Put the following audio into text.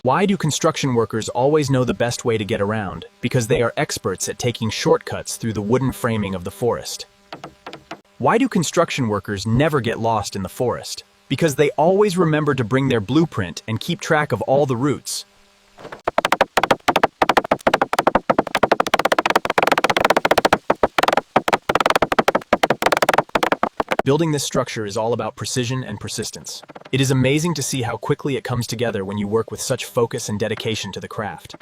Why do construction workers always know the best way to get around? Because they are experts at taking shortcuts through the wooden framing of the forest. Why do construction workers never get lost in the forest? Because they always remember to bring their blueprint and keep track of all the routes. Building this structure is all about precision and persistence. It is amazing to see how quickly it comes together when you work with such focus and dedication to the craft.